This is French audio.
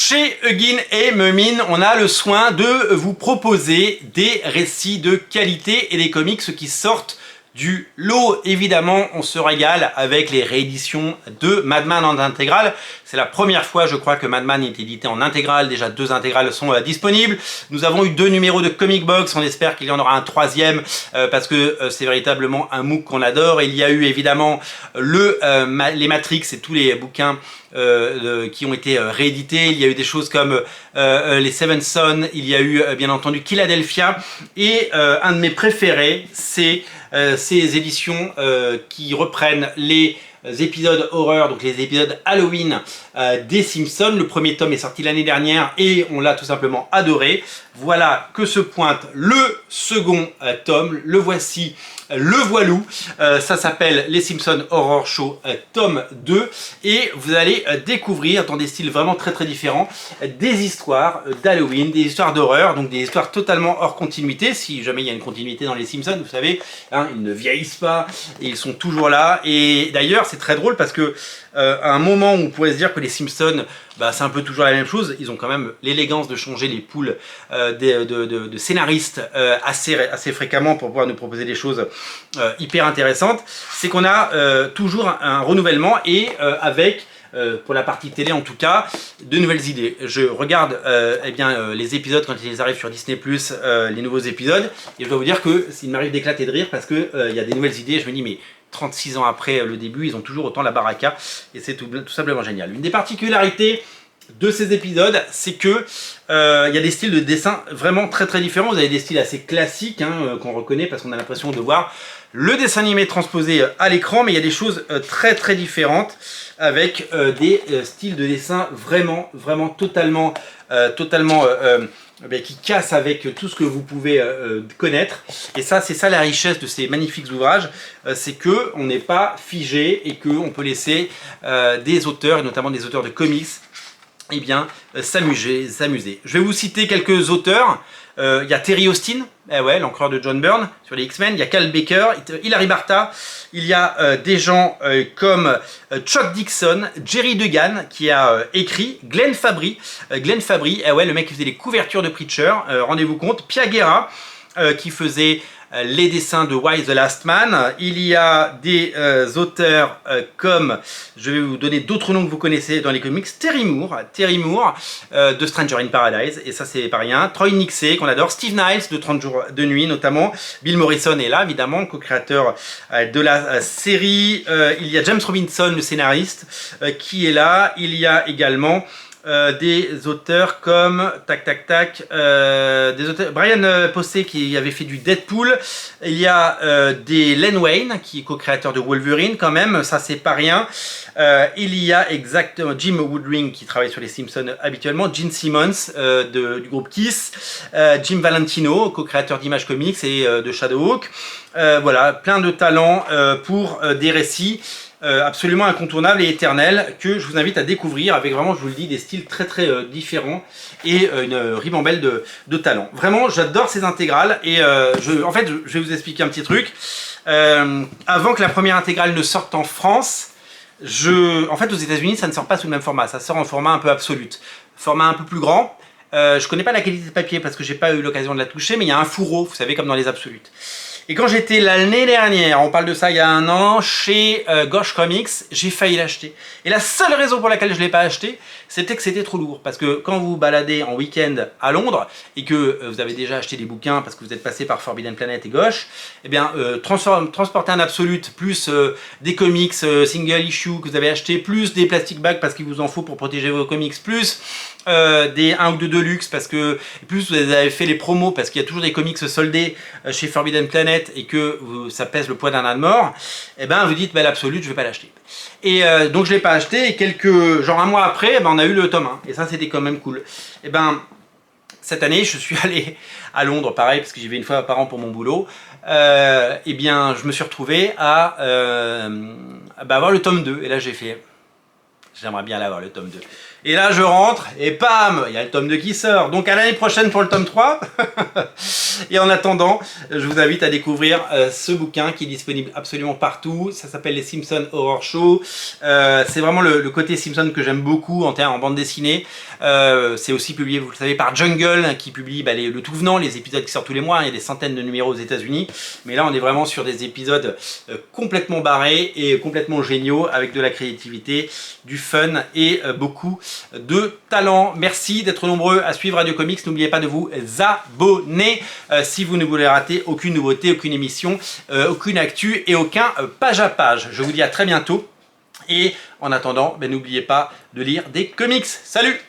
Chez Huggin et Mumin, on a le soin de vous proposer des récits de qualité et des comics qui sortent du lot. Évidemment, on se régale avec les rééditions de Madman en intégrale. C'est la première fois, je crois, que Madman est édité en intégrale. Déjà 2 intégrales sont disponibles. Nous avons eu 2 numéros de Comic Box. On espère qu'il y en aura un 3e parce que c'est véritablement un MOOC qu'on adore. Il y a eu évidemment les Matrix et tous les bouquins qui ont été réédités. Il y a eu des choses comme les Seven Sons. Il y a eu bien entendu Philadelphia. Et un de mes préférés, c'est ces éditions qui reprennent les épisodes horreur, donc les épisodes Halloween des Simpsons. Le premier tome est sorti l'année dernière et on l'a tout simplement adoré. Voilà que se pointe le second tome. Le voici, le voilou. Ça s'appelle Les Simpsons Horror Show tome 2 et vous allez découvrir dans des styles vraiment très différents des histoires d'Halloween, des histoires d'horreur, donc des histoires totalement hors continuité. Si jamais il y a une continuité dans les Simpsons, vous savez, hein, ils ne vieillissent pas et ils sont toujours là. Et d'ailleurs c'est très drôle parce que à un moment où on pourrait se dire que les Simpsons, bah, c'est un peu toujours la même chose, ils ont quand même l'élégance de changer les poules de scénaristes assez fréquemment pour pouvoir nous proposer des choses hyper intéressantes. C'est qu'on a toujours un renouvellement et avec pour la partie télé en tout cas, de nouvelles idées. Je regarde les épisodes quand ils arrivent sur Disney+, les nouveaux épisodes, et je dois vous dire que il m'arrive d'éclater de rire parce que il y a des nouvelles idées et je me dis mais 36 ans après le début, ils ont toujours autant la baraka et c'est tout simplement génial. Une des particularités de ces épisodes, c'est que il y a des styles de dessin vraiment très différents. Vous avez des styles assez classiques hein, qu'on reconnaît parce qu'on a l'impression de voir le dessin animé transposé à l'écran, mais il y a des choses très différentes avec des styles de dessin vraiment totalement qui cassent avec tout ce que vous pouvez connaître. Et ça, c'est ça la richesse de ces magnifiques ouvrages, c'est que on n'est pas figé et qu'on peut laisser des auteurs, et notamment des auteurs de comics, eh bien, s'amuser. Je vais vous citer quelques auteurs. Il y a Terry Austin, l'encreur de John Byrne sur les X-Men. Il y a Cal Baker, Hilary Barta. Il y a des gens comme Chuck Dixon, Jerry Dugan qui a écrit, Glenn Fabry, le mec qui faisait les couvertures de Preacher, rendez-vous compte. Pia Guerra qui faisait les dessins de Why the Last Man. Il y a des auteurs comme, je vais vous donner d'autres noms que vous connaissez dans les comics, Terry Moore de Stranger in Paradise, et ça c'est pas rien, Troy Nixey qu'on adore, Steve Niles de 30 jours de nuit notamment, Bill Morrison est là évidemment, co-créateur de la série, il y a James Robinson le scénariste qui est là, il y a également des auteurs comme des auteurs, Brian Posey qui avait fait du Deadpool, il y a des Len Wein qui est co-créateur de Wolverine quand même, ça c'est pas rien, il y a exactement Jim Woodring qui travaille sur les Simpsons habituellement, Gene Simmons du groupe Kiss, Jim Valentino, co-créateur d'Image Comics et de Shadowhawk, voilà, plein de talents pour des récits absolument incontournable et éternel que je vous invite à découvrir avec vraiment, je vous le dis, des styles très différents et une ribambelle de talents. Vraiment, j'adore ces intégrales et en fait, je vais vous expliquer un petit truc. Avant que la première intégrale ne sorte en France, en fait, aux États-Unis, ça ne sort pas sous le même format, ça sort en format un peu absolute, format un peu plus grand. Je connais pas la qualité de papier parce que j'ai pas eu l'occasion de la toucher, mais il y a un fourreau, vous savez, comme dans les absolutes. Et quand j'étais l'année dernière, on parle de ça il y a un an, chez Gauche Comics, j'ai failli l'acheter. Et la seule raison pour laquelle je ne l'ai pas acheté, c'était que c'était trop lourd. Parce que quand vous vous baladez en week-end à Londres, et que vous avez déjà acheté des bouquins parce que vous êtes passé par Forbidden Planet et Gauche, eh bien, transporter un absolute, plus des comics single issue que vous avez acheté, plus des plastic bags parce qu'il vous en faut pour protéger vos comics, plus des 1 ou 2 de luxe parce que plus vous avez fait les promos parce qu'il y a toujours des comics soldés chez Forbidden Planet et que ça pèse le poids d'un âne mort, et ben vous dites bah, l'absolute je vais pas l'acheter. Et donc je l'ai pas acheté et genre un mois après on a eu le tome 1 et ça c'était quand même cool. Et ben cette année je suis allé à Londres pareil parce que j'y vais une fois par an pour mon boulot. Et bien je me suis retrouvé à avoir le tome 2 et là j'ai fait j'aimerais bien l'avoir le tome 2. Et là, je rentre et pam, il y a le tome 2 qui sort. Donc à l'année prochaine pour le tome 3. Et en attendant, je vous invite à découvrir ce bouquin qui est disponible absolument partout. Ça s'appelle Les Simpsons Horror Show. C'est vraiment le côté Simpson que j'aime beaucoup en bande dessinée. C'est aussi publié, vous le savez, par Jungle, qui publie le tout venant, les épisodes qui sortent tous les mois. Il y a des centaines de numéros aux États-Unis. Mais là, on est vraiment sur des épisodes complètement barrés et complètement géniaux, avec de la créativité, du fun et beaucoup de talent. Merci d'être nombreux à suivre Radio Comics. N'oubliez pas de vous abonner si vous ne voulez rater aucune nouveauté, aucune émission, aucune actu et aucun page à page. Je vous dis à très bientôt et en attendant, n'oubliez pas de lire des comics. Salut!